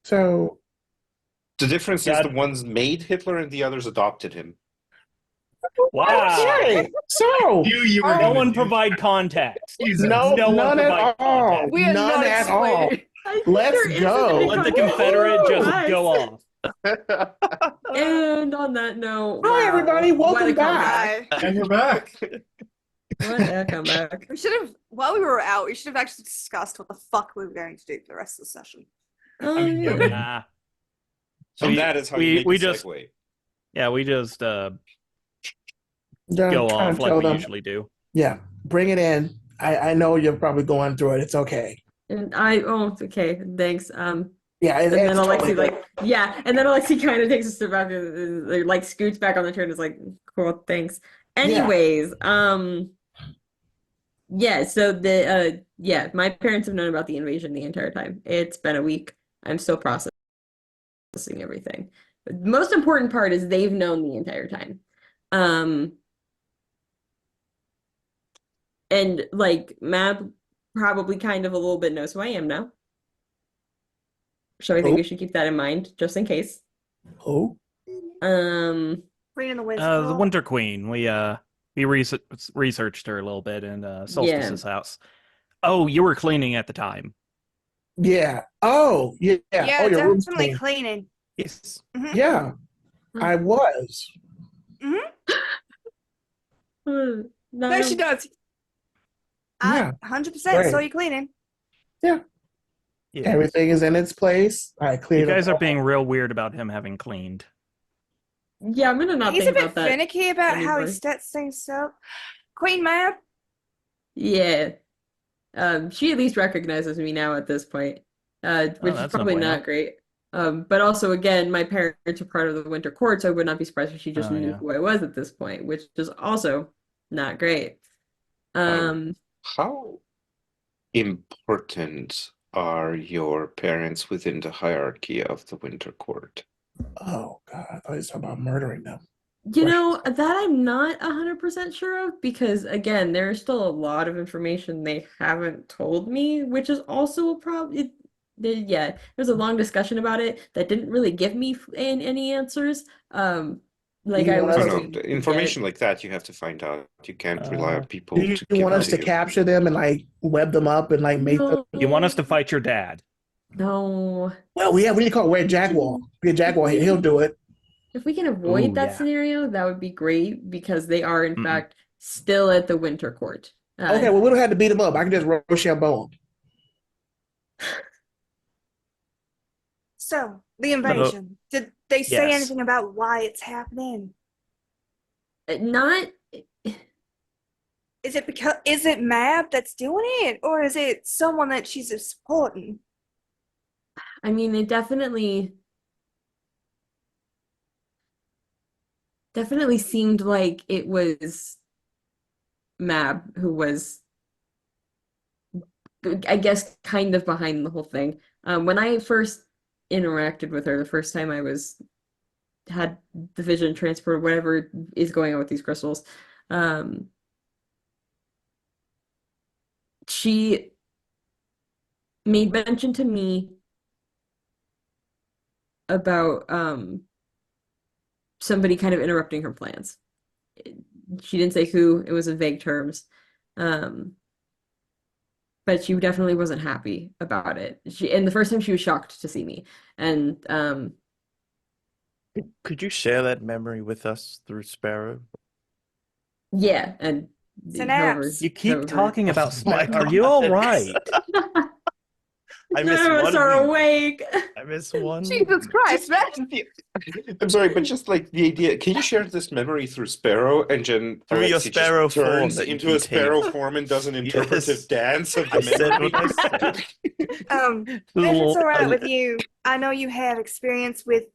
So, The difference is Yeah. the ones made Hitler and the others adopted him. Wow. okay. So, You were oh, No gonna one do provide context. Jesus. no, No one none at provide all. context. We are None not at all. explaining. I think Let's there is a go. bit of Let the context. Confederate just Guys. go off. And on that note, Hi, wow. everybody. What Welcome a back. comeback. And we're back. What a comeback. We should have, while we were out, we should have actually discussed what the fuck we were going to do for the rest of the session. yeah. Nah. And that is how you make we a just segue. yeah we just Yeah, go trying off to like tell we them. usually do. Yeah, bring it in. I know you're probably going through it. It's okay. And okay, thanks. Yeah, And then it's totally Alexi good. and then Alexi kind of takes a step back and like scoots back on the turn and is like, cool, thanks. Anyways, yeah, so my parents have known about the invasion the entire time. It's been a week. I'm still processing everything. The most important part is they've known the entire time. And like Mab probably kind of a little bit knows who I am now. So I think we should keep that in mind, just in case. Oh, Um, Queen and the Wizard. The Girl. Winter Queen. We researched her a little bit in Solstice's house. Oh, you were cleaning at the time. yeah. Oh, yeah. Yeah, Oh, your room's definitely clean. cleaning. Yes. Mhm. Yeah, I was. No, she does. Yeah. 100% Great. saw you cleaning. Yeah. Everything is in its place. I cleared You guys up are all- being real weird about him having cleaned. Yeah, I'm gonna not He's a think bit about that finicky about how he anymore. sets things up. Queen Mab. Yeah. She at least recognizes me now at this point, which is that's no probably bueno. not great. But also, again, my parents are part of the Winter Court, so I would not be surprised if she just Oh, knew yeah. who I was at this point, which is also not great. How important are your parents within the hierarchy of the Winter Court? Oh God, I thought you were talking about murdering them. You know, that I'm not 100% sure of because, again, there's still a lot of information they haven't told me, which is also a problem. Yeah, there's a long discussion about it that didn't really give me any answers. Like You I want was us No, to- hoping the to information get. like that you have to find out. You can't rely on people Do you to give want it us to you. capture them and like web them up and like make them? You want us to fight your dad? No. Well, we need to call Red Jaguar. Be a Jaguar. He'll do it. If we can avoid Ooh, that yeah. scenario, that would be great because they are, in Mm-mm. fact, still at the Winter Court. Okay, well, we don't have to beat him up. I can just Rochambeau him. So, the invasion. Did they say Yes. anything about why it's happening? Not. Is it Mab that's doing it, or is it someone that she's supporting? I mean, it definitely seemed like it was Mab who was, I guess, kind of behind the whole thing. When I first interacted with her, the first time I had the vision transport, whatever is going on with these crystals, she made mention to me about somebody kind of interrupting her plans. She didn't say who, it was in vague terms. But she definitely wasn't happy about it. And the first time she was shocked to see me. And Could you share that memory with us through Sparrow? yeah, and however, Synapse. You keep however- talking about Oh my Are you all God. right? I missed None of us one are week. awake. I missed one. Jesus Christ, man! I'm sorry, but just like the idea, can you share this memory through Sparrow and then Through your Alexi just Sparrow form turns that you into can a Sparrow tape. form and does an interpretive Yes. dance of I the said memory? what I said. If it's alright with you, I know you have experience with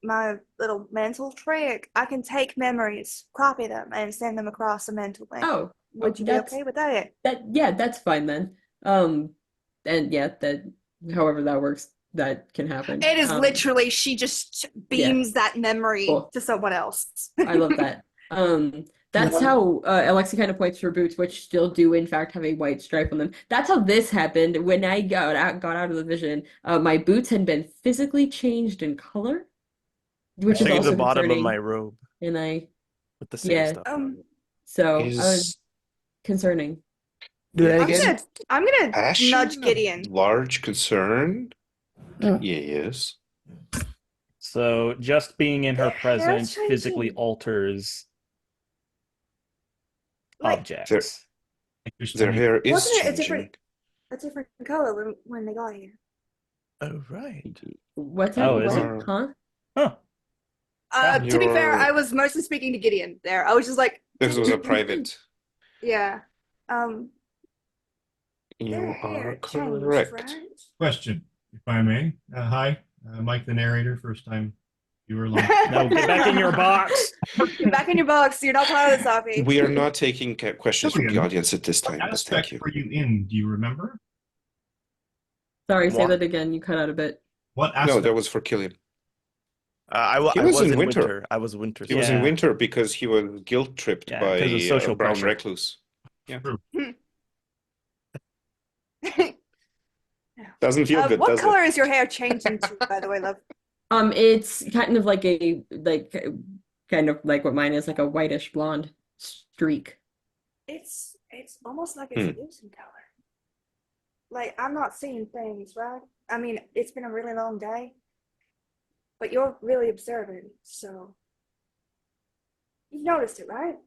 my little mental trick. I can take memories, copy them, and send them across a mental link. Oh, Would you be that's okay with that? that's fine then. And yeah, that however that works, that can happen. It is literally she just beams that memory Cool. to someone else. I love that. That's Yeah. how Alexi kind of points to her boots, which still do in fact have a white stripe on them. That's how this happened. When I got out of the vision, my boots had been physically changed in color, which is See also the bottom of concerning. my robe And I, with the same yeah, stuff. on it. so Is concerning. Do that I'm again. I'm gonna passion nudge a Gideon. large concern? Mm. Yes. So just being in her Their hair's presence physically changing. alters Like, objects. Their hair is wasn't it changing. a different color when they got here? Oh, right. What's Oh, that? is What? it? Huh? Huh. To be fair, I Your- was mostly speaking to Gideon there. I was just like, This was a private. yeah. You Their are hair changed, correct. right? Question, if I may. Hi, Mike the narrator, first time viewer. No, get back in your box. Get back in your box. You're not part of this, Sophie. We are not taking questions from the Julian, audience at this time, What but aspect thank you. were you in? Do you remember? Sorry, say What? that again. You cut out a bit. What No, aspect? that was for Killian. I He was in in winter. I was winter. He was in Yeah. winter because he was guilt tripped Yeah, by 'cause of social Brown pressure. Recluse. True. Doesn't feel good, What does color it? is your hair changing to, by the way, love? It's kind of like kind of like what mine is, like a whitish blonde streak. It's almost like it's losing color. Like, I'm not seeing things, right? I mean, it's been a really long day, but you're really observant, so you've noticed it, right?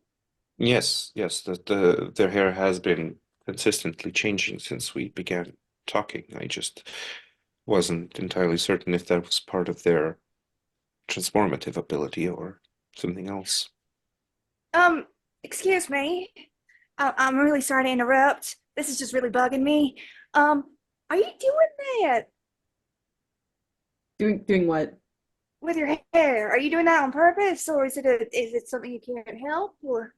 Yes, their hair has been consistently changing since we began talking. I just wasn't entirely certain if that was part of their transformative ability or something else. Excuse me. I'm really sorry to interrupt. This is just really bugging me. Are you doing that Doing what? with your hair? Are you doing that on purpose, or is it something you can't help, or?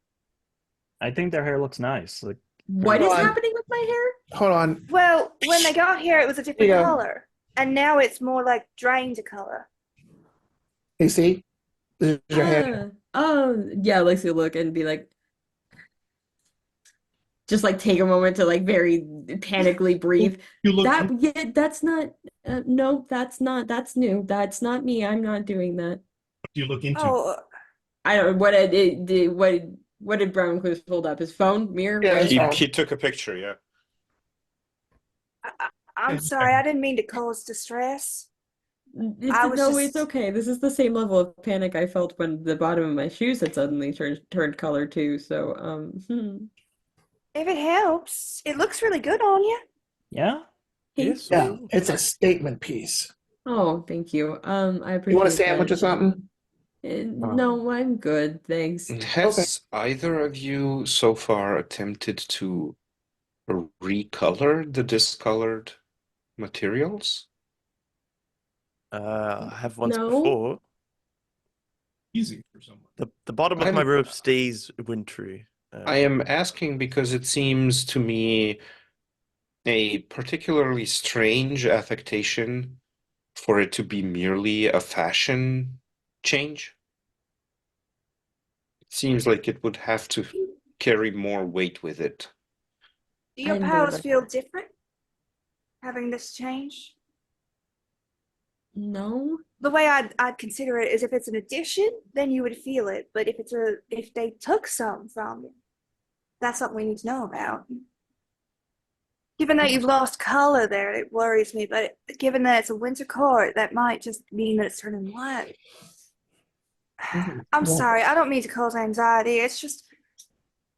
I think their hair looks nice. Like, What is Hold on. happening with my hair? Hold on. Well, when they got here, it was a different Yeah. color, and now it's more like drained color. You see? This is your hair. Oh, yeah, Lexi will look and be like, just like take a moment to like very panically breathe. You look. That's not, no, that's new. That's not me. I'm not doing that. What do you look into? Oh, I don't, what did Brown Recluse hold up? His phone? Mirror? Yeah, What? his He took a picture, yeah. I'm sorry. I didn't mean to cause distress. I was No, just- it's okay. This is the same level of panic I felt when the bottom of my shoes had suddenly turned color too. So, If it helps, it looks really good on you. yeah. Yes. Yeah, it's a statement piece. Oh, thank you. I appreciate You want a sandwich that. or something? No, I'm good, thanks. Has either of you so far attempted to recolor the discolored materials? I have once No. before. Easy for someone. The bottom of my I'm- robe stays wintry. I am asking because it seems to me a particularly strange affectation for it to be merely a fashion change. It seems like it would have to carry more weight with it. Do your I know powers that- feel different having this change? No. The way I'd consider it is if it's an addition, then you would feel it. But if they took some from you, that's something we need to know about. Given that you've lost color there, it worries me. But given that it's a winter coat, that might just mean that it's turning white. I'm sorry. I don't mean to cause anxiety. It's just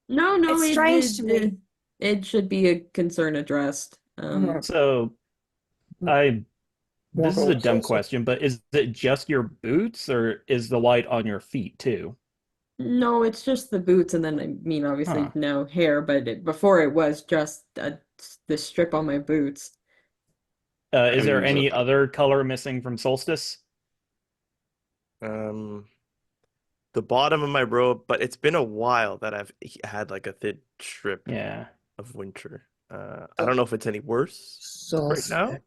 No, It's strange to me. It should be a concern addressed. So, this is a dumb Walk over. question, but is it just your boots, or is the white on your feet too? No, it's just the boots, and then I mean, obviously, Huh. no hair, but before it was just the strip on my boots. Is there And, any other color missing from Solstice? The bottom of my robe, but it's been a while that I've had like a thin strip Yeah. of winter. I don't know if it's any worse. So Right now?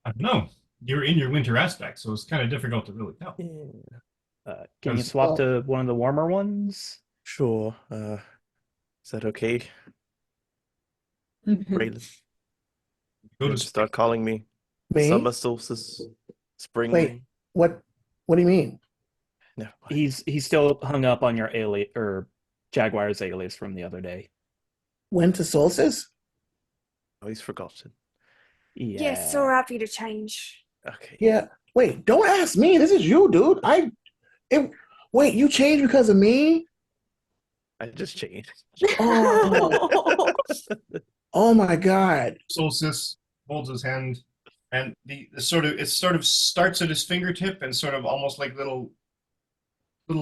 I don't know. You're in your winter aspect, so it's kind of difficult to really tell. Yeah. Can you Yes. swap to one of the warmer ones? Sure. Is that okay? Braylon, Go to just start calling me Me? summer solstice, spring. Wait, what do you mean? No, He's still hung up on your alias or Jaguar's alias from the other day. When to Solstice? oh, he's forgotten. Yeah. Yes, so happy to change. Okay. Yeah. Wait, don't ask me. This is you, dude. Wait, you changed because of me? I just changed. Oh, oh my God. Solstice holds his hand, and the sort of starts at his fingertip and sort of almost like little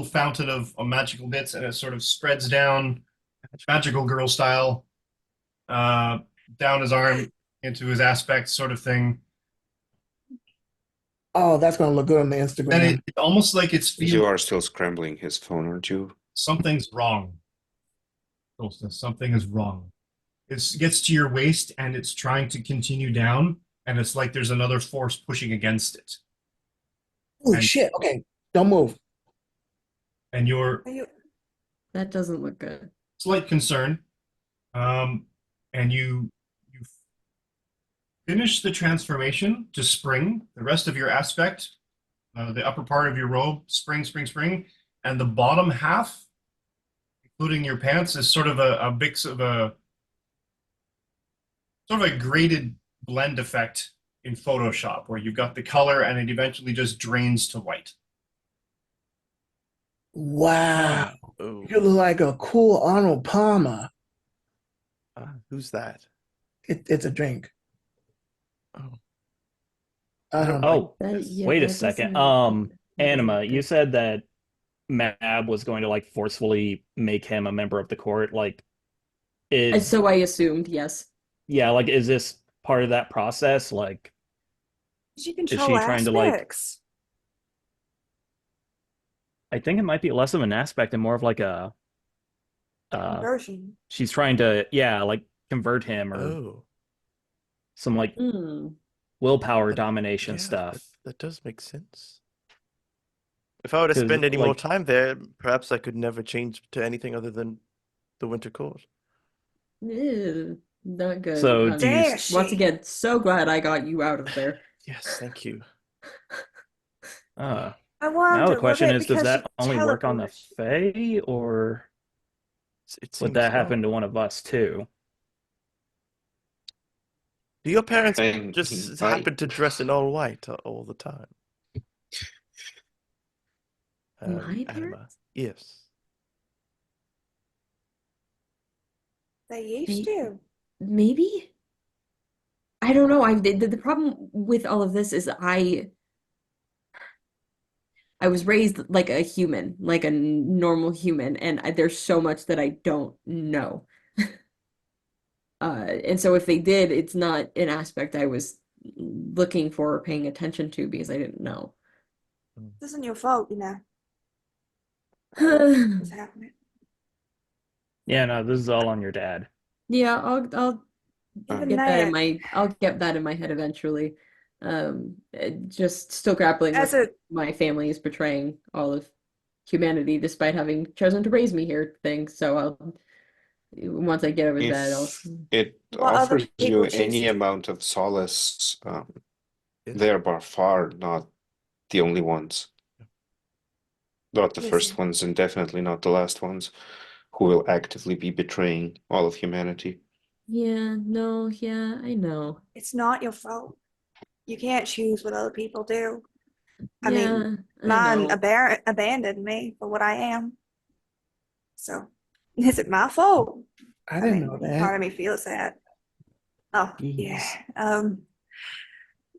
fountain of magical bits, and it sort of spreads down, magical girl style, down his arm into his aspect, sort of thing. Oh, that's gonna look good on the And Instagram. it almost like it's You feeling are still scrambling his phone, aren't you? something's wrong. Solstice, something is wrong. It gets to your waist and it's trying to continue down, and it's like there's another force pushing against it. Holy And- shit. Okay, don't move. And your Are you? That doesn't look good. slight concern, and you finish the transformation to spring. The rest of your aspect, the upper part of your robe, spring, and the bottom half, including your pants, is sort of a mix of a sort of a graded blend effect in Photoshop, where you've got the color and it eventually just drains to white. Wow. Oh, You look like a cool Arnold Palmer. who's that? It's a drink. Oh, Oh, Yeah, wait a that second. doesn't Anima, look you good. said that Mab was going to like forcefully make him a member of the court. Like, is So I assumed, yes. yeah, like is this part of that process? Like, She is control she trying to like? aspects. I think it might be less of an aspect and more of like a. Conversion. She's trying to like convert him or oh, some like Hmm. willpower That- domination yeah, stuff. that does make sense. If I were to 'Cause, spend any more like- time there, perhaps I could never change to anything other than the Winter Court. Ew, not good. So do you? Dare Once she? again, so glad I got you out of there. Yes, thank you. Uh, I now wonder. the question was it is, does because that she only work on the teleported? Fae, or It would seems that so. happen to one of us too? Do your parents And just I- happen to dress in all white all the time? My Anima. parents? Yes. They used to. Maybe? I don't know. The problem with all of this is I was raised like a human, like a normal human, and there's so much that I don't know. And so if they did, it's not an aspect I was looking for or paying attention to because I didn't know. This isn't your fault, you know. What's happening? Yeah, no, this is all on your dad. Yeah, I'll Even get that in that, I'll get that in my head eventually. Just still grappling as with a my family is betraying all of humanity despite having chosen to raise me here thing. So I'll once I get over that, I'll If it What other offers you people choose any to- amount of solace, Yes. they are by far not the only ones. Not the first Listen. ones, and definitely not the last ones, who will actively be betraying all of humanity. yeah, no, yeah, I know. it's not your fault. You can't choose what other people do. I Yeah, mean, I mine know. abandoned me for what I am. So, is it my fault? I didn't know Part that. of me feels that. Oh, yeah. Jeez.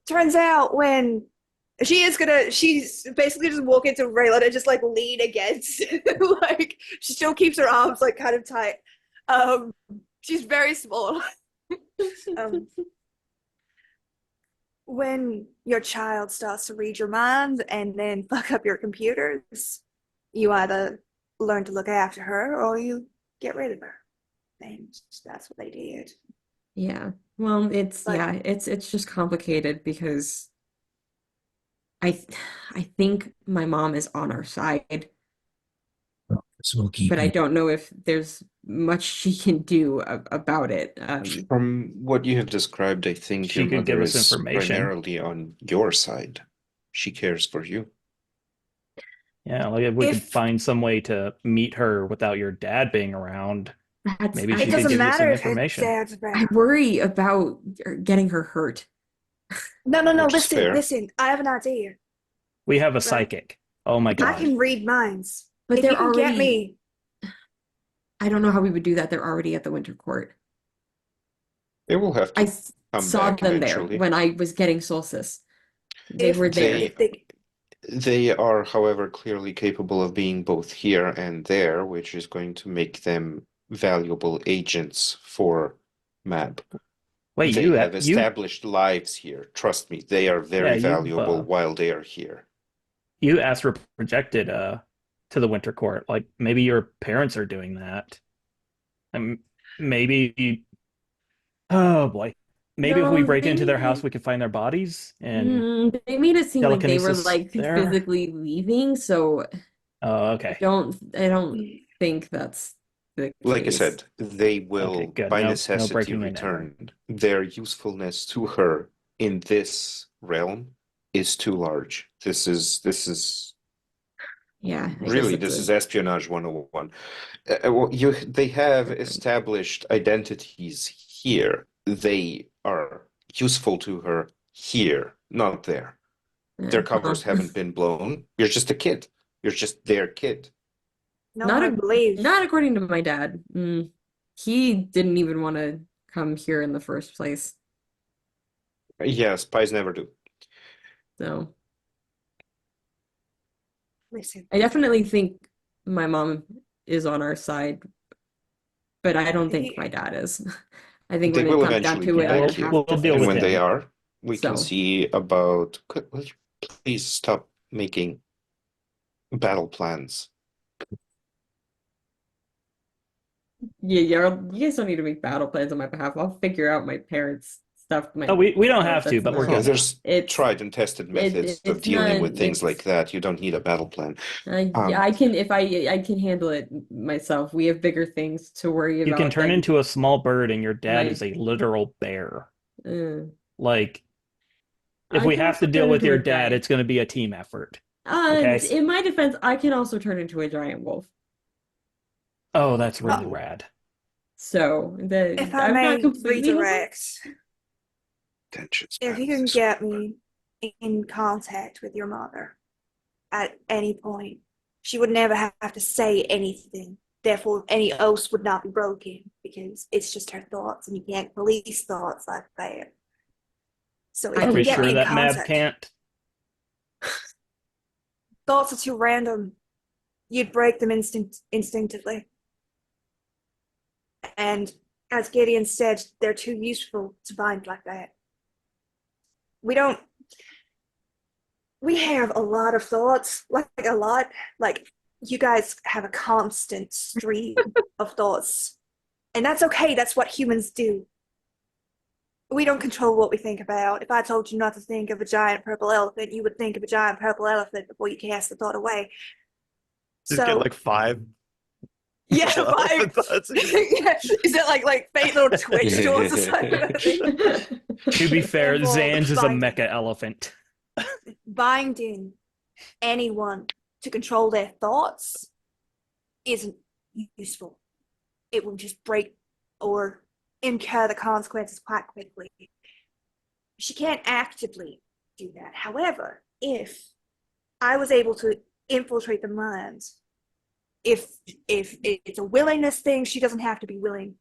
Turns out when she's basically just walking to Raylan and just like lean against, like she still keeps her arms like kind of tight. She's very small. When your child starts to read your mind and then fuck up your computers, you either learn to look after her or you get rid of her. And that's what they did. Yeah. Well, But- it's just complicated because I think my mom is on our side, So we'll keep but I you. don't know if there's much she can do about it. From what you have described, I think She your could give mother us is information. primarily on your side. She cares for you. Yeah, like if we could If find some way to meet her without your dad being around, That's maybe it she could doesn't give you some matter if her information. dad's I around. worry about getting her hurt. No, Which is listen, fair. listen. I have an idea. We have a Right. psychic. Oh my I god. can read minds. But If they're you can get already. me, I don't know how we would do that. They're already at the Winter Court. They will have I to come saw back them there eventually. when I was getting Solstice. They if were there. They if they they are, however, clearly capable of being both here and there, which is going to make them valuable agents for Mab. Wait, They you have you established lives here. Trust me, they are very yeah, valuable while they are here. you asked for projected to the Winter Court. Like maybe your parents are doing that. And maybe oh boy. Maybe if we No, break they into their made house it. we could find their bodies and They made it seem like they were telekinesis like there. physically leaving, so Oh, I okay. don't think that's the Like I case. said, they Okay, will, good. by No necessity, breaking in there. return. Their usefulness to her in this realm is too large. This is Yeah, I guess really it's this a is espionage 101. They have established identities here. They are useful to her here, not there. Their covers well, haven't been blown. You're just a kid. You're just their kid. no, not I a, believe. not according to my dad. He didn't even want to come here in the first place. Yeah, spies never do. So Listen, I definitely think my mom is on our side, but I don't think my dad is. I think They when it will comes down eventually to be it, I back would here. have to We'll deal And with when they him. are, we can So. see about. Will you please stop making battle plans? Yeah, you guys don't need to make battle plans on my behalf. I'll figure out my parents' stuff. Oh, we don't have to, That's but we're not. gonna. There's It's tried and tested methods of it's dealing not. with things It's like that. You don't need a battle plan. yeah, I can if I can handle it myself. We have bigger things to worry You can about turn than into a small bird and your dad my. is a literal bear. Uh, Like, if I we can have to also deal turn with into your a dad, giant. it's going to be a team effort. Okay? In my defense, I can also turn into a giant wolf. Oh, that's really rad. So if I I'm not may completely helpless. redirect, Tensions. if you can get me in contact with your mother at any point, she would never have to say anything. Therefore, any oaths would not be broken because it's just her thoughts, and you can't police thoughts like that. So if I you Are we can get sure me in that Mab contact, can't? thoughts are too random. You'd break them instinctively. And as Gideon said, they're too useful to bind like that. We have a lot of thoughts, like a lot. Like, you guys have a constant stream of thoughts. And that's okay, that's what humans do. We don't control what we think about. If I told you not to think of a giant purple elephant, you would think of a giant purple elephant before you cast the thought away. Just get like 5. Yeah, purple five. elephant thoughts. Yeah. Is that like fake little Twitch doors or something? To be fair, Therefore, Zan's is a binding. mecha elephant. Binding anyone to control their thoughts isn't useful. It will just break or incur the consequences quite quickly. She can't actively do that. However, if I was able to infiltrate the minds, if it's a willingness thing, she doesn't have to be willing.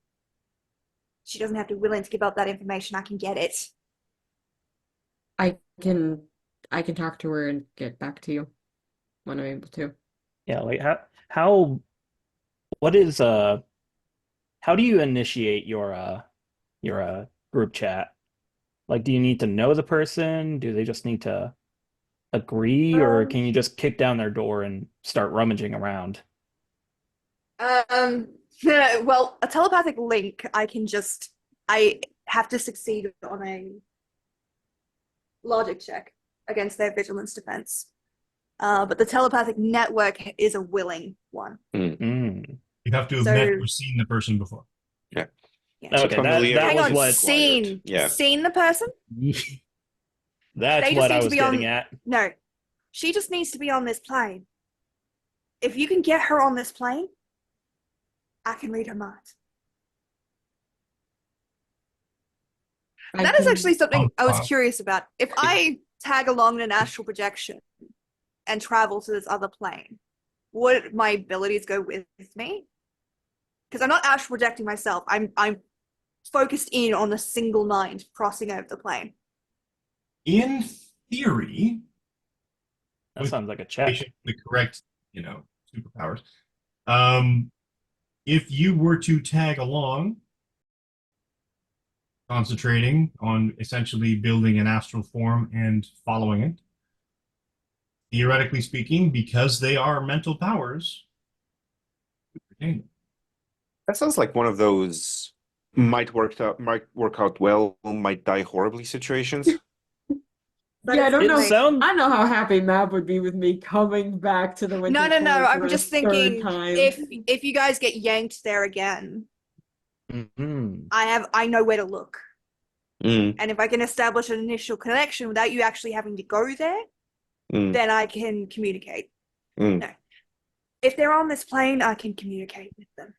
She doesn't have to be willing to give up that information. I can get it. I can talk to her and get back to you when I'm able to. Yeah, like what is how do you initiate your group chat? Like, do you need to know the person? Do they just need to agree, or can you just kick down their door and start rummaging around? Well, a telepathic link, I have to succeed on a logic check. against their vigilance defense. But the telepathic network is a willing one. Mm. You have to have So- met or seen the person before. Yeah. So Okay, familiarity that Hang was on, what. required. seen Yeah. seen the person? That's They just what need I to was be on- getting at. No, she just needs to be on this plane. If you can get her on this plane, I can read her mind. That is actually something I was curious about. If I tag along in an astral projection and travel to this other plane, would my abilities go with me? Because I'm not astral projecting myself. I'm focused in on a single mind crossing over the plane. In theory, That with sounds like a check. the correct, superpowers. If you were to tag along, concentrating on essentially building an astral form and following it, theoretically speaking, because they are mental powers, you retain them. That sounds like one of those might work out well, might die horribly situations. But Yeah, I it's don't know. like- Sound- I don't know how happy Mab would be with me coming back to the winter. No. Quarters I'm for just a third thinking time. if you guys get yanked there again, Mhm. I know where to look. Mm, And if I can establish an initial connection without you actually having to go there, mm, then I can communicate. mm. No. If they're on this plane, I can communicate with them.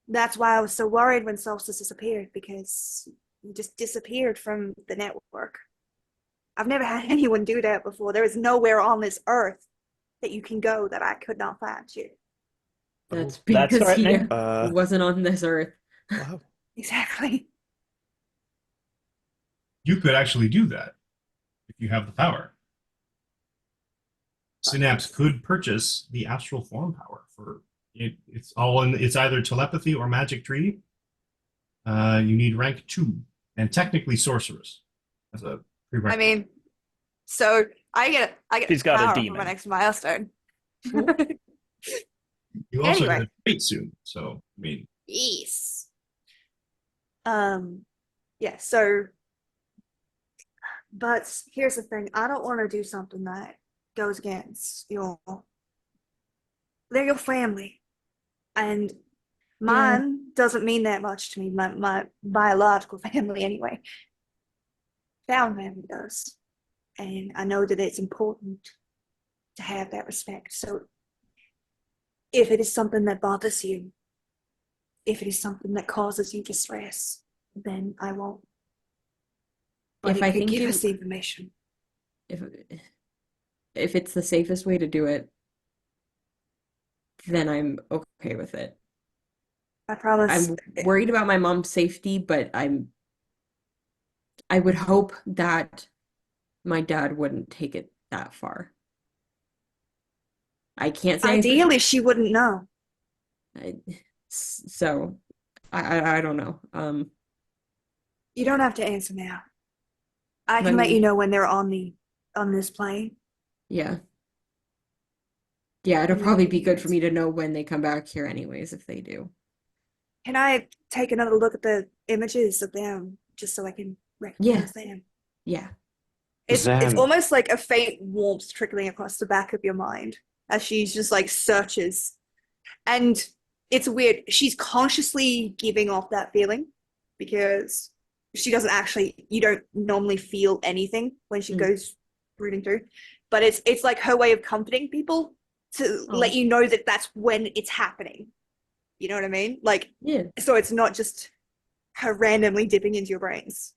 That's why I was so worried when Solstice disappeared, because he just disappeared from the network. I've never had anyone do that before. There is nowhere on this earth that you can go that I could not find you. That's That's because he threatening. wasn't on this earth. Wow. Exactly. You could actually do that if you have the power. Synapse could purchase the astral form power for it. It's either telepathy or magic tree. You need rank 2 and technically sorceress as a I prerequisite. mean, so I get He's got a power for demon. my next milestone. You also anyway. get a trait soon, so I mean, Yes. Yeah, so but here's the thing, I don't want to do something that goes against they're your family. And mine doesn't mean that much to me, my biological family anyway. Found family does. And I know that it's important to have that respect. So if it is something that bothers you, if it is something that causes you distress, then I won't. But If it I could think give you- us the information. If it's the safest way to do it, then I'm okay with it. I promise. I'm worried about my mom's safety, but I would hope that my dad wouldn't take it that far. I can't say Ideally, she wouldn't know. so I don't know. You don't have to answer now. I I can let mean- you know when they're on this plane. Yeah. Yeah, it'll probably be good for me to know when they come back here anyways, if they do. Can I take another look at the images of them just so I can recognize them? Yeah. It's Zan. almost like a faint warmth trickling across the back of your mind as she's just like searches. And it's weird. She's consciously giving off that feeling because she doesn't actually, you don't normally feel anything when she goes rooting through. But it's like her way of comforting people to let you know that that's when it's happening. You know what I mean? Like, Yeah. so it's not just her randomly dipping into your brains.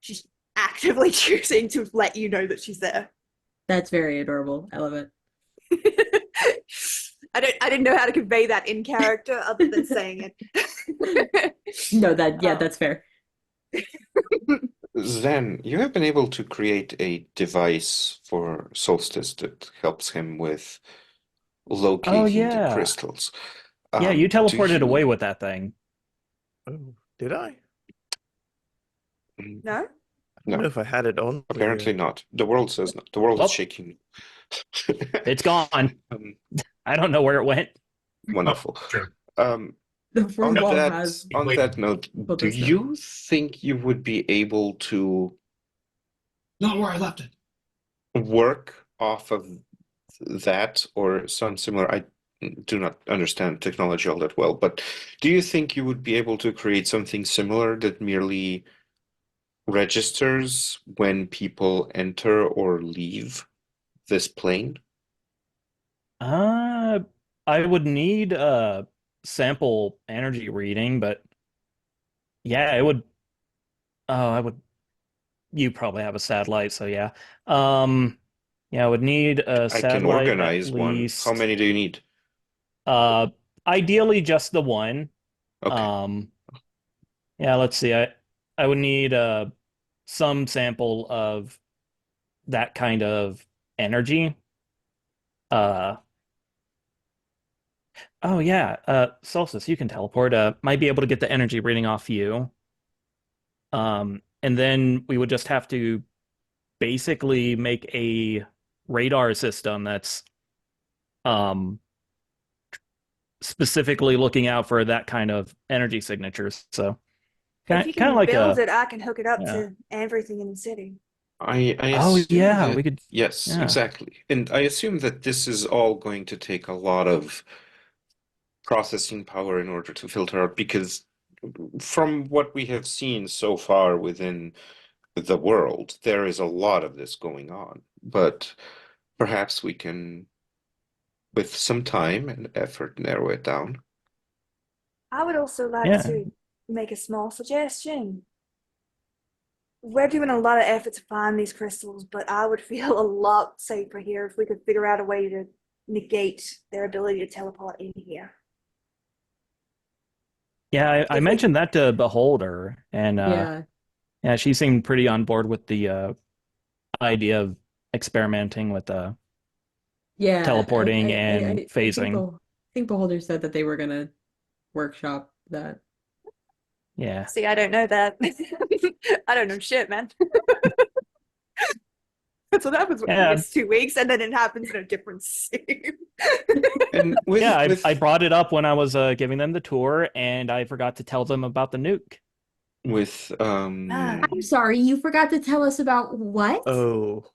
She's actively choosing to let you know that she's there. That's very adorable. I love it. I didn't know how to convey that in character other than saying it. No, that's fair. Zen, you have been able to create a device for Solstice that helps him with locating the yeah. crystals. Yeah, you Do teleported you- away with that thing. Oh, did I? No? I don't know if I had it on. Apparently not. The world says not. The world Oh. is shaking. It's gone. I don't know where it went. Wonderful. Sure. The first On wall that, has on Wait. that note, Well, do that's not- you think you would be able to Not where I left it. work off of that or some similar? I do not understand technology all that well, but do you think you would be able to create something similar that merely registers when people enter or leave this plane? Uh, I would need a sample energy reading, but yeah, it would. Oh, I would. You probably have a satellite, so yeah. Yeah, I would need a I can satellite at organize one. How least. many do you need? Uh, Ideally just the one. Okay. Um, yeah, let's see. I would need some sample of that kind of energy. Uh, oh yeah. Solstice, you can teleport. Might be able to get the energy reading off you. And then we would just have to basically make a radar system that's um specifically looking out for that kind of energy signatures. So If you kind of can like build a it, I can hook it up yeah. to everything in the city. I Oh assume yeah, that, we could yes, yeah. exactly. And I assume that this is all going to take a lot of processing power in order to filter out, because from what we have seen so far within the world, there is a lot of this going on. But perhaps we can, with some time and effort, narrow it down. I would also like Yeah. to make a small suggestion. We're doing a lot of effort to find these crystals, but I would feel a lot safer here if we could figure out a way to negate their ability to teleport in here. Yeah, I If we mentioned that to Beholder, and Yeah. yeah, she seemed pretty on board with the idea of experimenting with Yeah, teleporting I and phasing. think Beholder said that they were gonna workshop that. Yeah. See, I don't know that. I don't know shit, man. That's what happens when you Yeah, miss 2 weeks, and then it happens in a different scene. And with yeah, with I brought it up when I was giving them the tour, and I forgot to tell them about the nuke. with I'm sorry, you forgot to tell us about what? Oh,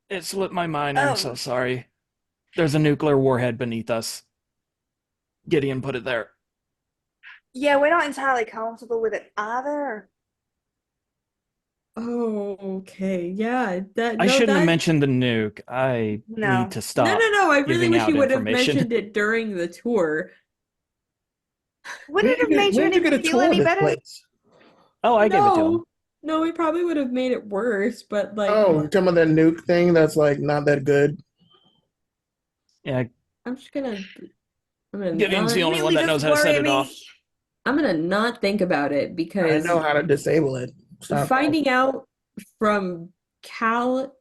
It slipped my mind. I'm so Oh, sorry. There's a nuclear warhead beneath us. Gideon put it there. yeah, we're not entirely comfortable with it either. Oh, okay. Yeah, I shouldn't have that mentioned the nuke. I need No. to no, stop no. I really giving wish out you would have information. mentioned it during the tour. Would it have made you Where'd you get a feel tour of any this better? place? Oh, I gave it to him. No, no, it probably would have made it worse, but like, Oh, you're talking about that nuke thing that's like not that good. Yeah, I'm just gonna, I'm gonna Gideon's the not, only one Really that knows just how to set worry it me. off. I'm gonna not think about it I because know how to disable it. Stop. finding out from Cal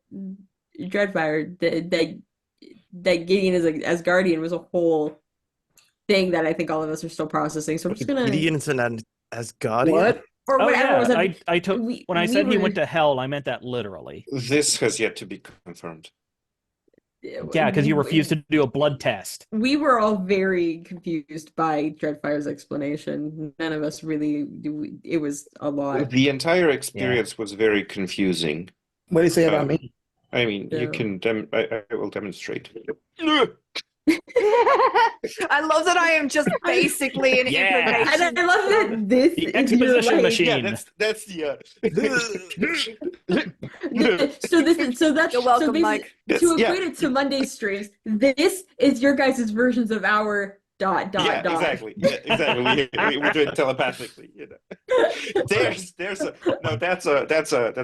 Dreadfire that Gideon is as Guardian was a whole thing that I think all of us are still processing. So I'm just gonna, Gideon's an Asgardian? What? or Oh whatever yeah, was that. I took when I said he went to hell, I meant that literally. this has yet to be confirmed. Yeah, because you refused to do a blood test. We were all very confused by Dreadfire's explanation. None of us really, it was a lot. The entire experience was very confusing. What do you say about me? I mean, you Yeah. can I will demonstrate. I love that I am just basically an Yeah. And information. I love that this The is your exposition like, machine. that's the so that's You're welcome, so basically, Mike. to Yeah. equate it to Monday streams, this is your guys' versions of our dot. Yeah, exactly. Yeah, exactly. We do it telepathically, you know. There's a no, that's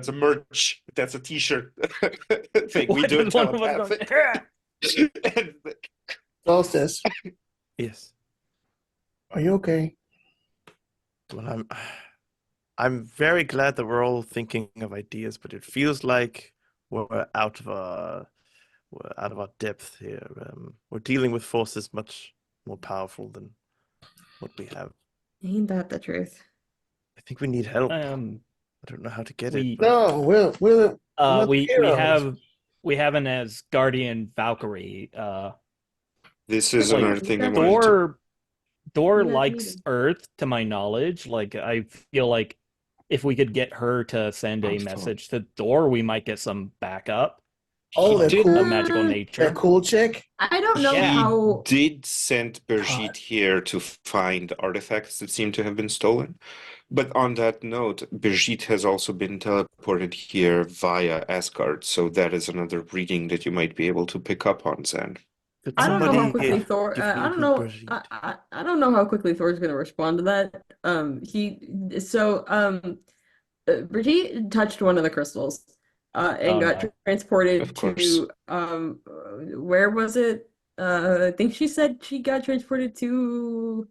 a merch. That's a t-shirt thing. We What do it is one of us going, telepathic. And Solstice, Yes. are you okay? Well, I'm very glad that we're all thinking of ideas, but it feels like we're out of our depth here. We're dealing with forces much more powerful than what we have. Ain't that the truth? I think we need help. I um don't know how to get we- it, but No, we're not we heroes. have an as guardian Valkyrie. this is Like, another thing I wanted to. Thor Yeah, likes maybe. Earth, to my knowledge. Like, I feel like if we could get her to send a Oh, Thor. message to Thor, we might get some backup. Oh, He that did. cool, of magical Uh, nature. that cool chick. I don't know He how. did send Brigitte God. here to find artifacts that seem to have been stolen. But on that note, Brigitte has also been teleported here via Asgard, so that is another reading that you might be able to pick up on, Zan. Could I don't know how somebody quickly Thor. give I me don't to know. Brigitte? I don't know how quickly Thor's gonna respond to that. Brigitte touched one of the crystals, and Oh got no. transported Of course. to where was it? I think she said she got transported to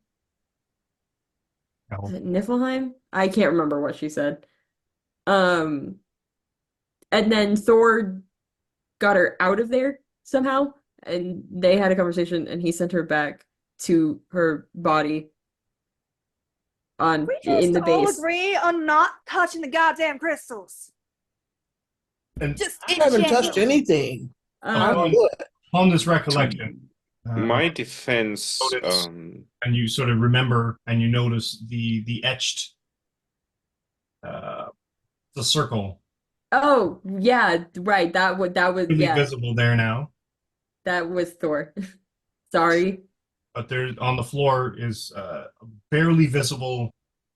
is it Niflheim? I can't remember what she said. Um, and then Thor got her out of there somehow, and they had a conversation, and he sent her back to her body We in just the all base. agree on not touching the goddamn crystals. And Just I in haven't touched general. anything. I'm Um, good. on this recollection, My defense, notice- and you sort of remember and you notice the etched the circle oh yeah, right. That was really yeah, visible there now. that was Thor. Sorry. But there on the floor is a barely visible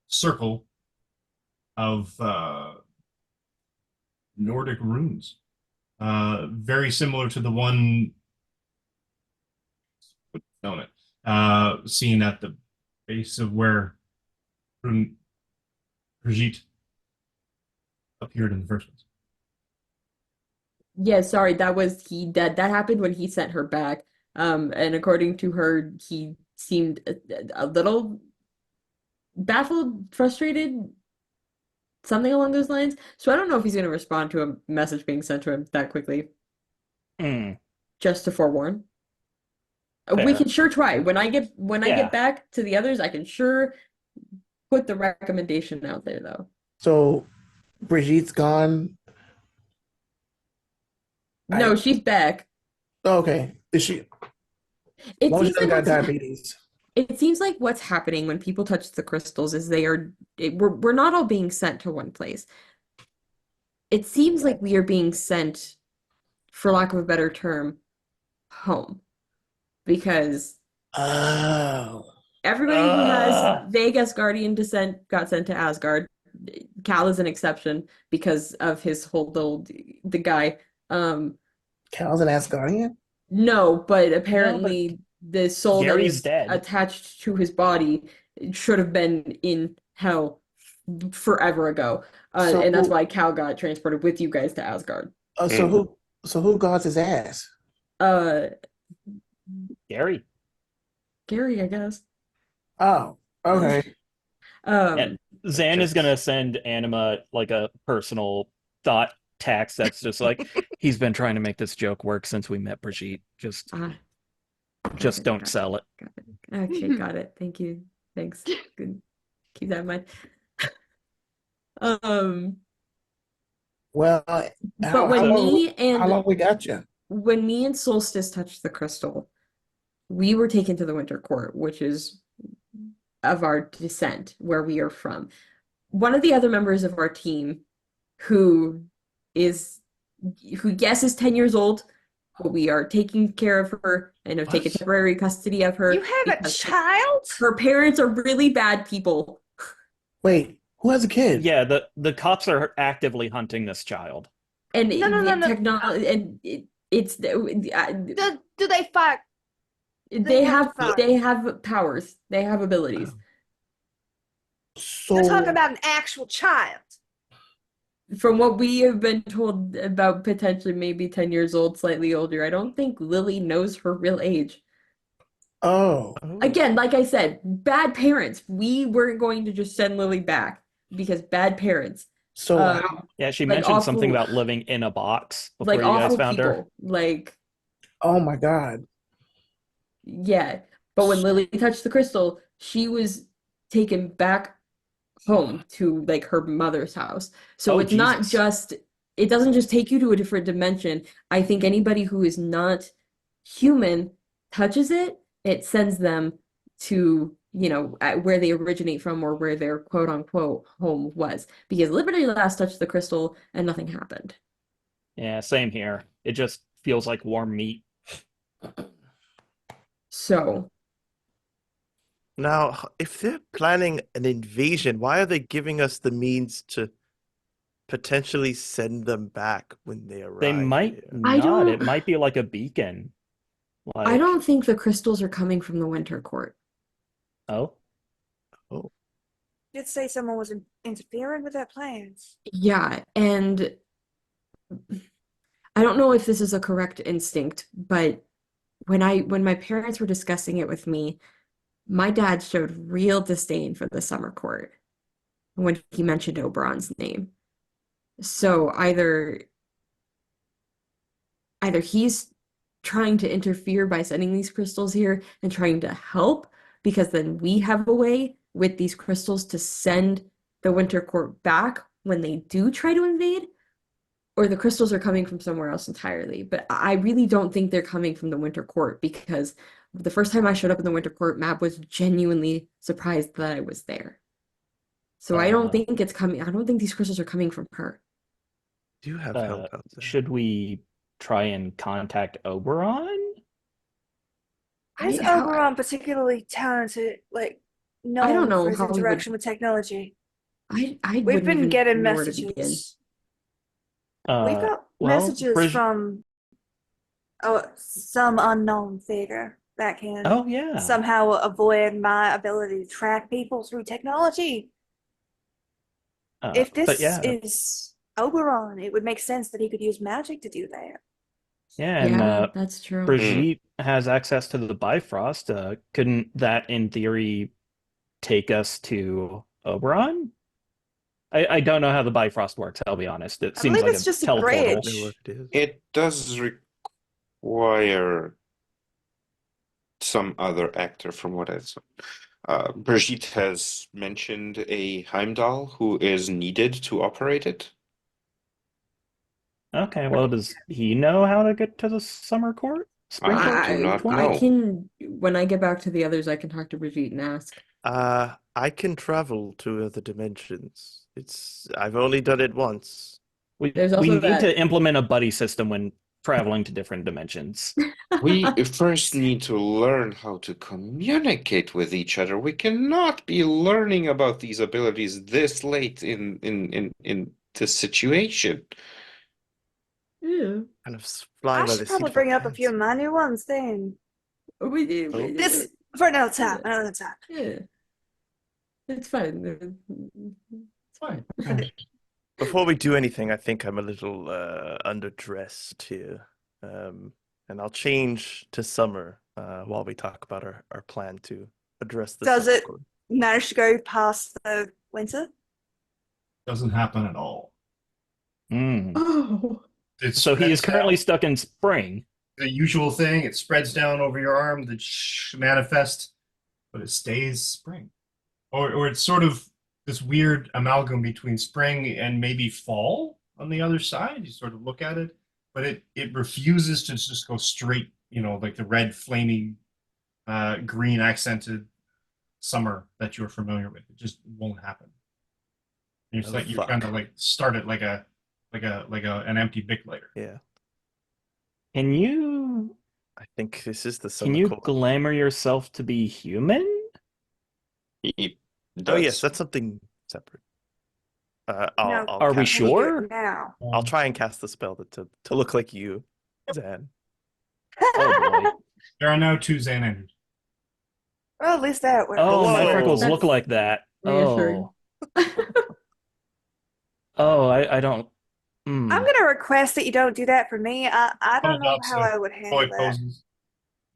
circle of Nordic runes. Very similar to the one known it. Seen at the base of where Brigitte appeared in the first place. Yeah, sorry, that happened when he sent her back. And according to her, he seemed a little baffled, frustrated, something along those lines. So I don't know if he's going to respond to a message being sent to him that quickly, Hmm. just to forewarn. We Fair. can sure try. When I Yeah. get back to the others, I can sure put the recommendation out there though. So Brigitte's gone. No, I- she's back. Oh, okay. Is she? It Long as seems she like doesn't got what's diabetes. It seems like what's happening when people touch the crystals is we're not all being sent to one place. It seems like we are being sent, for lack of a better term, home. Because Oh. everybody who has vague Asgardian descent got sent to Asgard. Cal is an exception because of his whole the guy. Cal's an Asgardian? No, but apparently the soul that Gary's is dead. attached to his body should have been in hell forever ago. So And that's who- why Cal got transported with you guys to Asgard. So who guards his ass? Uh, Gary. Gary, I guess. Oh, okay. And Zan is gonna send Anima like a personal thought text that's just like, he's been trying to make this joke work since we met Brigitte. Just got don't it, sell it. got it. Okay, got it. Thank you. Thanks. Good. Keep that in mind. Well, But how long we got you? when me and Solstice touched the crystal, we were taken to the Winter Court, which is of our descent, where we are from. One of the other members of our team, who yes is 10 years old, but we are taking care of her and have taken temporary custody of her. You have a because child? her parents are really bad people. Wait, who has a kid? Yeah, the cops are actively hunting this child. And No. technology and it's Do they fight? they have have powers. They have abilities. So They're talking about an actual child. From what we have been told about potentially maybe 10 years old, slightly older, I don't think Lily knows her real age. oh, Again, like I said, bad parents. We weren't going to just send Lily back because bad parents. so Yeah, she Like mentioned something awful- about living in a box before Like you guys awful found her. people. Like, oh my God. yeah. But when Lily touched the crystal, she was taken back home to like her mother's house. So Oh, it's not Jesus. just, it doesn't just take you to a different dimension. I think anybody who is not human touches it, it sends them to, where they originate from or where their quote unquote home was. Because Liberty last touched the crystal and nothing happened. Yeah, same here. It just feels like warm meat. So, Now, if they're planning an invasion, why are they giving us the means to potentially send them back when they They arrive might here? I not. It don't might be like a beacon. I Like, don't think the crystals are coming from the Winter Court. oh, Oh, Did say someone was interfering with their plans. Yeah, and I don't know if this is a correct instinct, but when my parents were discussing it with me, my dad showed real disdain for the summer court when he mentioned Oberon's name. So either he's trying to interfere by sending these crystals here and trying to help, because then we have a way with these crystals to send the Winter Court back when they do try to invade, or the crystals are coming from somewhere else entirely. But I really don't think they're coming from the Winter Court, because the first time I showed up in the Winter Court, Mab was genuinely surprised that I was there. So I don't think it's coming. I don't think these crystals are coming from her. do you have help out there? should we try and contact Oberon? Is Oberon particularly talented, like I don't known know for his how we would. interaction with technology? I We've wouldn't been even getting know where to begin. messages. We've got Well, messages from some unknown figure that can oh yeah. somehow avoid my ability to track people through technology. If But this yeah, is Oberon, it would make sense that he could use magic to do that. yeah, and Yeah, that's true. Brigitte has access to the Bifrost. Couldn't that, in theory, take us to Oberon? I don't know how the Bifrost works, I'll be honest. It I seems believe like it's a just a teleportal. bridge. Know what it is? It does require some other actor, from what I've seen. Brigitte has mentioned a Heimdall who is needed to operate it. Okay, well, does he know how to get to the summer court? Spring court? I do not Which one? I know. can, when I get back to the others, I can talk to Brigitte and ask. I can travel to other dimensions. I've only done it once. There's We also need that. to implement a buddy system when traveling to different dimensions. We first need to learn how to communicate with each other. We cannot be learning about these abilities this late in this situation. Yeah. Kind of flying I by should the seat probably of our bring up a few pants. minor ones then. We Oh. This for another time. Another time. Yeah. It's fine. It's fine. Before we do anything, I think I'm a little underdressed here. And I'll change to summer while we talk about our plan to address the Does summer it court. manage to go past the winter? Doesn't happen at all. Mm. Oh. It's So he is currently stuck in spring. the usual thing. It spreads down over your arm, the manifest, but it stays spring. Or it's sort of this weird amalgam between spring and maybe fall on the other side. You sort of look at it, but it refuses to just go straight, like the red, flaming, green accented summer that you're familiar with. It just won't happen. You're, Oh, you're trying to fuck. like start it like an empty Bic lighter. Yeah, Can you I think this is the can summer you court. glamour yourself to be human? He Oh yes, does. that's something separate. No. I'll Are we cast, Can you do sure? it now? I'll try and cast the spell to look like you, Zan. Oh boy. There are now 2 Xananders. Well, at least that works. Oh, my Whoa. freckles look That's like that. reassuring. Oh, I don't. I'm gonna request that you don't do that for me. I don't Hold know up, how so I would handle Boy that. poses.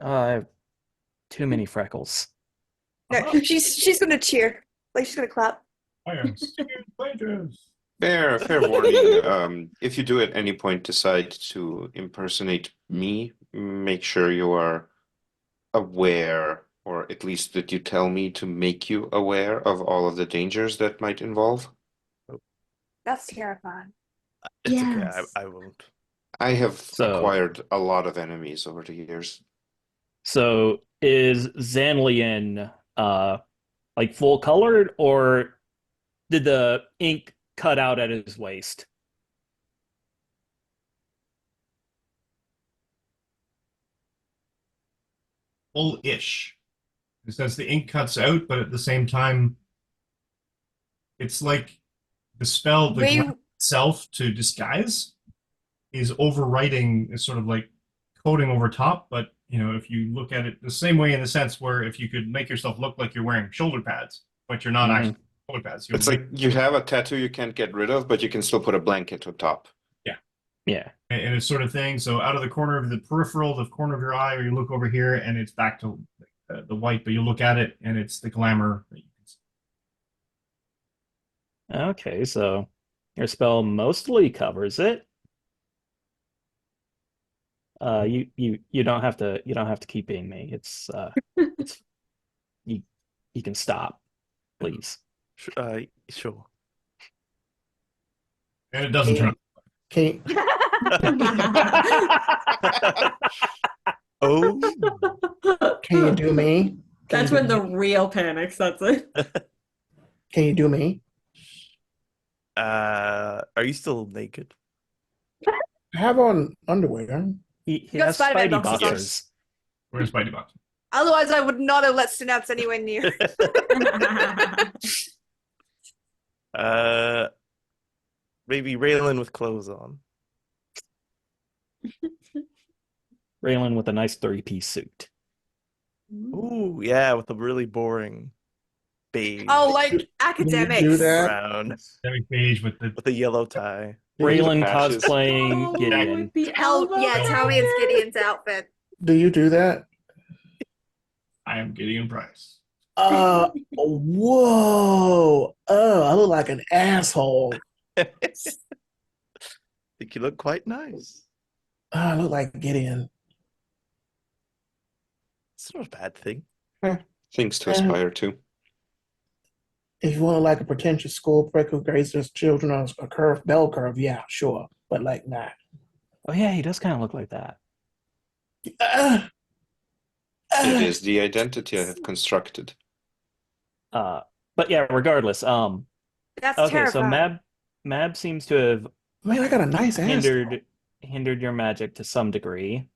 I have too many freckles. No, she's gonna cheer. Like she's gonna clap. I am Steve Plagius. Fair warning. If you do at any point decide to impersonate me, make sure you are aware, or at least that you tell me to make you aware of all of the dangers that might involve. That's terrifying. It's okay. Yes. I won't. I have So- acquired a lot of enemies over the years. So is Zanlian like full colored, or did the ink cut out at his waist? full-ish. It says the ink cuts out, but at the same time, it's like the spell, the We glass itself to disguise is overwriting, is sort of like coating over top. But if you look at it the same way, in the sense where if you could make yourself look like you're wearing shoulder pads, but you're not Mhm. actually shoulder pads. It's like you have a tattoo you can't get rid of, but you can still put a blanket on top. Yeah. And it's sort of thing. So out of the corner of the peripheral, the corner of your eye, or you look over here, and it's back to the white, but you look at it, and it's the glamour that you can see. Okay, so your spell mostly covers it. You don't have to keep being me. It's you can stop, please. Sure. And it doesn't turn. Can Oh, can you do me? Can That's you when do the me? real panics. That's it. Can you do me? are you still naked? I have on underwear. He got has Spider-Man Spidey boxes on. boxers. Where's Spidey Box? Otherwise, I would not have let Synapse anywhere near. Maybe Raylan with clothes on. Raylan with a nice 3-piece suit. Ooh, yeah, with a really boring beige Oh, like Do you academics. do that? brown Every page with the with a yellow tie. Raylan patches. cosplaying Oh, Gideon. with the Hell elbow yeah, tell me it's tie. Gideon's outfit. Do you do that? I am Gideon Price. Whoa. Oh, I look like an asshole. Think you look quite nice. Oh, I look like Gideon. It's not a bad thing. Things to aspire to. If you want to like a pretentious school prick who raises children on a curved bell curve, yeah, sure. But like, nah. Oh yeah, he does kind of look like that. Uh, It is the identity I have constructed. But yeah, regardless, That's okay, so terrifying. Mab seems to have Man, I got a nice ass. hindered your magic to some degree.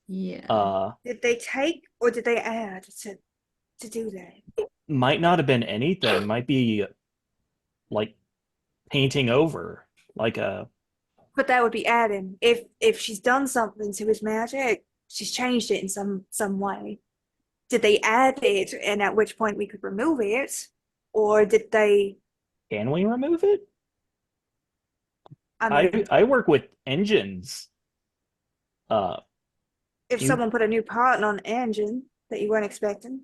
Yeah. Did they take or did they add to do that? Might not have been anything. Might be like painting over, like a But that would be adding. If she's done something to his magic, she's changed it in some way. Did they add it, and at which point we could remove it, or did they? Can we remove it? I mean, I work with engines. if you- someone put a new part on an engine that you weren't expecting,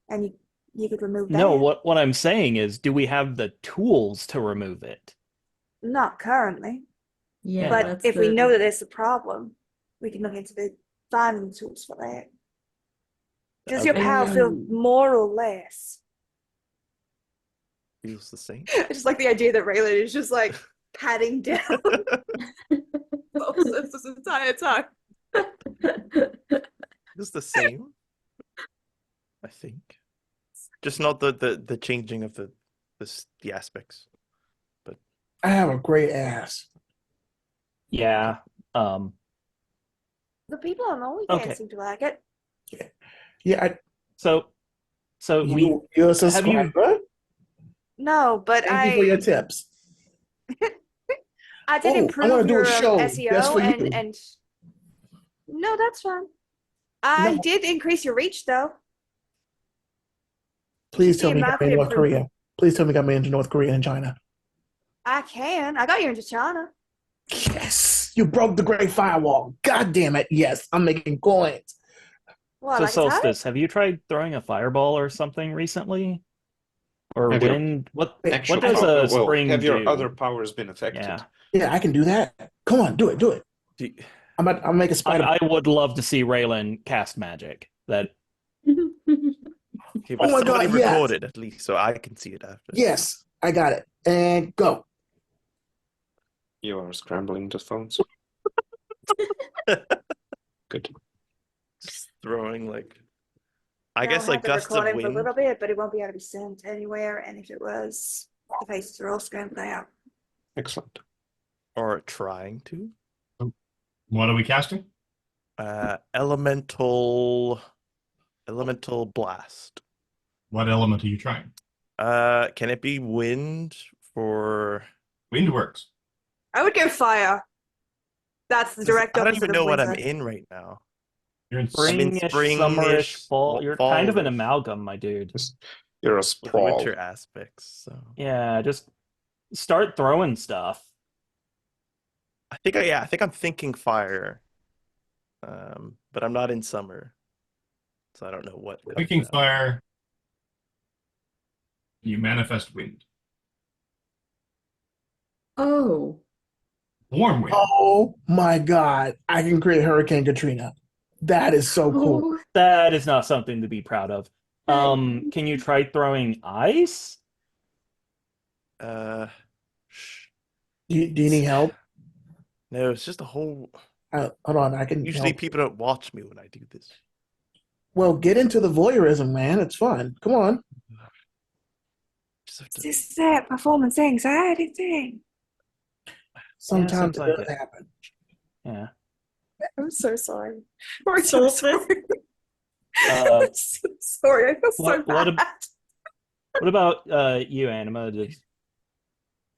and you could remove that. No, what I'm saying is, do we have the tools to remove it? Not currently. Yeah, But that's if we the- know that there's a problem, we can look into the finding tools for that. Does your Okay. power feel more or less? Feels the same. I just like the idea that Raylan is just like patting down Solstice this entire time. Feels the same. I think. Just not the changing of the aspects. I have a great ass. Yeah. The people on OnlyFans Okay. seem to like it. Yeah, So you're a subscriber? No, but Thank you for your tips. I did Oh, I improve wanna do a your show just SEO for you. and no, that's fine. I No. did increase your reach though. Please tell Yeah, me you got me in market North Korea. improvement. Please tell me you got me into North Korea and China. I can. I got you into China. Yes, you broke the Great Firewall. God damn it! Yes, I'm making coins. What, so like a tie? Solstice, have you tried throwing a fireball or something recently? Or Have your wind? What Actual does power, a spring have your do? other powers been affected? Yeah. Yeah, I can do that. Come on, do it, do it. Do- I'll make a spider. I would love to see Raylan cast magic. That Okay, but Oh my it's already God, yes. recorded at least, so I can see it after. Yes, I got it. And go. You are scrambling the phones. Good. Just throwing I I'll guess have the gusts of recording for a wind. little bit, but it won't be able to be sent anywhere. And if it was, the faces are all scrambled out. Excellent. Or trying to. What are we casting? Elemental Elemental blast. What element are you trying? Can it be wind for? Wind works. I would go fire. That's the direct I don't opposite even of know what I'm winter. in right now. You're in I'm in Springish, springish, summerish, fall. You're kind of an fallish amalgam, my dude. You're a with sprawl. winter aspects. So Yeah, just start throwing stuff. I think I'm thinking fire. But I'm not in summer, so I don't know what comes Thinking out. fire. You manifest wind. Oh. Warm wind. Oh my God. I can create Hurricane Katrina. That is so cool. Oh. That is not something to be proud of. Can you try throwing ice? Do you need help? No, it's just a whole. Hold on, I can Usually help. people don't watch me when I do this. Well, get into the voyeurism, man. It's fun. Come on. Just have It's to- just that performance anxiety thing. Sometimes seems it like does it. happen. Yeah. I'm so sorry. I'm so sorry. Uh, I'm so sorry. I feel so what bad. What about you, Anima?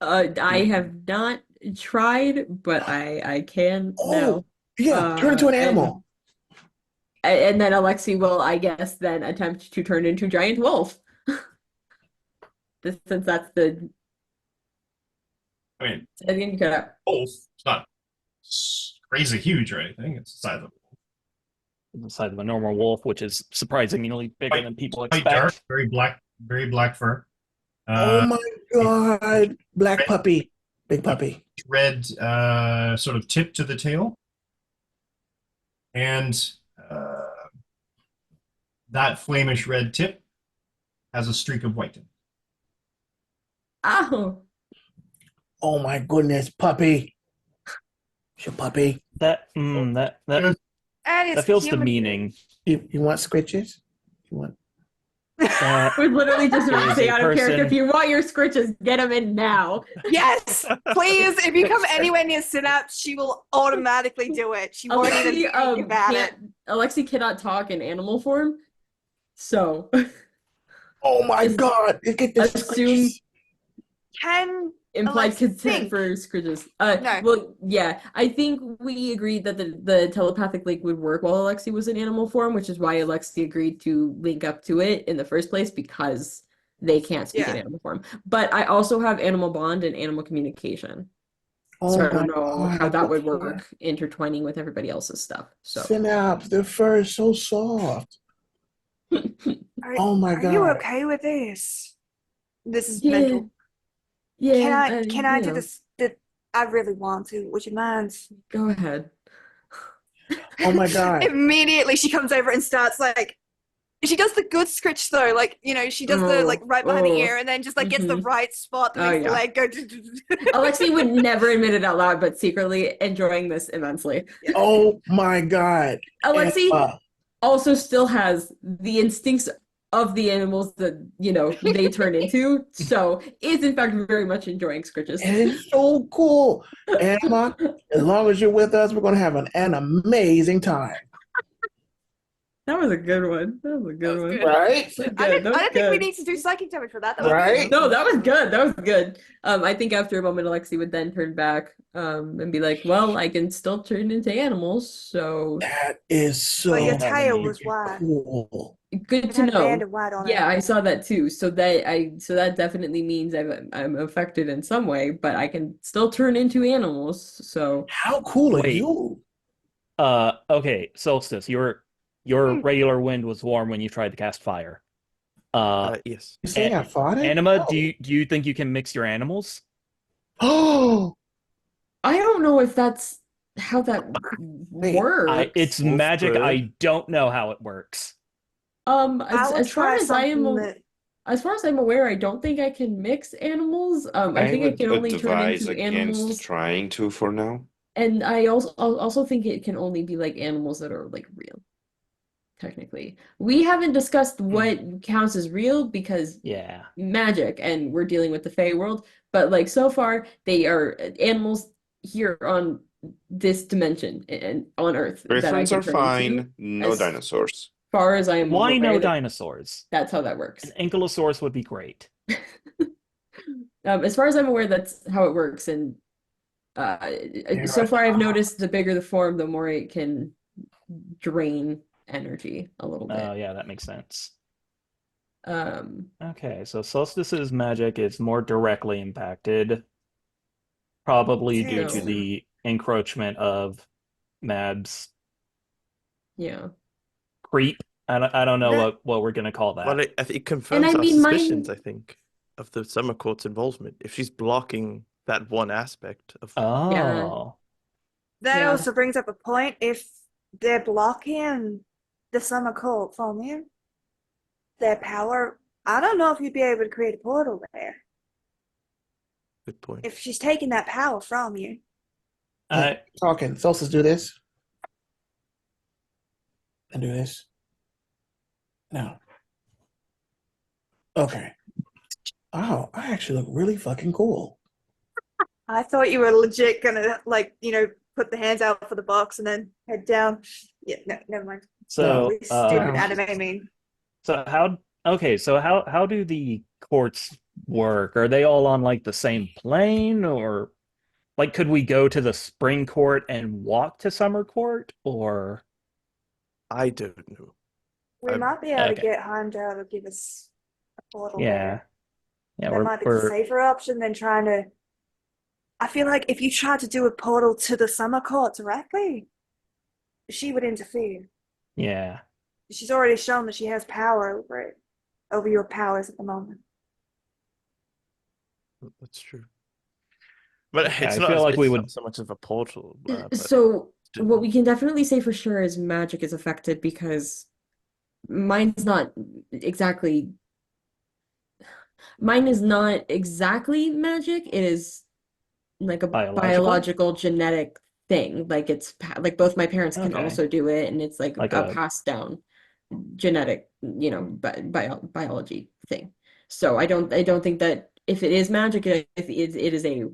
I have not tried, but I can Oh, now. yeah, turn into an And animal. and then Alexi will, I guess, then attempt to turn into giant wolf. Since that's the I mean, again, you gotta. wolf. It's not crazy huge or anything. It's the size of The size of a normal wolf, which is surprisingly bigger Quite- than people quite dark, expect. very black fur. Oh my God. Black red- puppy. Big puppy. Red sort of tip to the tail. And that flamish red tip has a streak of white in it. Oh, Oh my goodness, puppy. It's your puppy. That Good. that feels demeaning. You want scritches? You want That we're literally just about to is say a out of character. person- If you want your scritches, get them in now. Yes, please. If you come anywhere near Synapse, she will automatically do it. She won't even Alexi, think about it. Alexi cannot talk in animal form, so Oh my Just God. Get the assume- scritches. Can implied Alexi consent think? for scritches. No. Well, yeah, I think we agreed that the telepathic link would work while Alexi was in animal form, which is why Alexi agreed to link up to it in the first place because they can't speak in Yeah. animal form. But I also have animal bond and animal communication, Oh so I my don't know how God. that would work intertwining with everybody else's stuff. So Synapse, their fur is so soft. Are, Oh my are you God. okay with this? This is yeah, mental. yeah. Can I you do know, this? I really want to. Would you mind? Go ahead. Oh my God. Immediately she comes over and starts like she does the good scritch though, like she does the like right behind the ear and then just like gets the right spot that Oh, makes the yeah. leg go. Alexi would never admit it out loud, but secretly enjoying this immensely. Oh my God. Alexi Emma. also still has the instincts of the animals that they turn into, so is in fact very much enjoying scritches. It is so cool. Emma, as long as you're with us, we're going to have an amazing time. That was a good one. That was a good one. good. Right? That was I good. don't That was think we good. need to do psychic damage for that. That was Right? good. No, that was good. That was good. I think after a moment, Alexi would then turn back, and be like, "Well, I can still turn into animals, so That is so But your have tail any- was white. cool. good It to had a band know." of white on Yeah, it. I saw that too. So that definitely means I'm affected in some way, but I can still turn into animals. So How cool are Wait. you? Okay, Solstice, your regular wind was warm when you tried to cast fire. Yes. You saying I fought it? Anima, No. do you think you can mix your animals? Oh, I don't know if that's how that Wait, works. It's Wolf magic. good. I don't know how it works. As, I would as far try as I am, something that as far as I'm aware, I don't think I can mix animals. I think I would can only turn advise into against animals, trying to for now. and I also think it can only be like animals that are like real. Technically, we haven't discussed what counts as real because Yeah. magic, and we're dealing with the Fey world. But like so far, they are animals here on this dimension and on Earth that I Griffins can are turn into. fine, no as- dinosaurs. far as I am Why aware, no dinosaurs? that's how that works. An ankylosaurus would be great. As far as I'm aware, that's how it works. And so far, I've noticed the bigger the form, the more it can drain energy a little bit. Oh, yeah, that makes sense. Um, Okay, so Solstice's magic is more directly impacted, probably due to So- the encroachment of Mab's yeah. creep. I don't know That- what we're gonna call that. Well, I think it confirms I our mean, mine- suspicions, I think, of the Summer Court's involvement. If she's blocking that one aspect of Oh, That Yeah. also brings up a point. If they're blocking the summer cold from you, their power, I don't know if you'd be able to create a portal there. good point. If she's taking that power from you. I Talking. Solstice, do this. And do this. No. Okay. Oh, I actually look really fucking cool. I thought you were legit gonna, like, put the hands out for the box and then head down. Yeah, no, never mind. so Really stupid uh, anime meme. so how do the courts work? Are they all on like the same plane, or like could we go to the spring court and walk to summer court, or I don't know. We I'm- might be able to okay. get Heimdall to give us a portal yeah, there. yeah, That might be the safer option than trying to. I feel like if you tried to do a portal to the summer court directly, she would interfere. yeah. She's already shown that she has power over it, over your powers at the moment. That's true. But Okay, it's I not, feel like we it's would- not so much of a portal. But So still. what we can definitely say for sure is magic is affected because mine's not exactly mine is not exactly magic. It is like a biological genetic thing. Like it's like both my parents can Okay. also do it, and it's like Like a a- passed down genetic, biology thing. So I don't think that if it is magic, it is a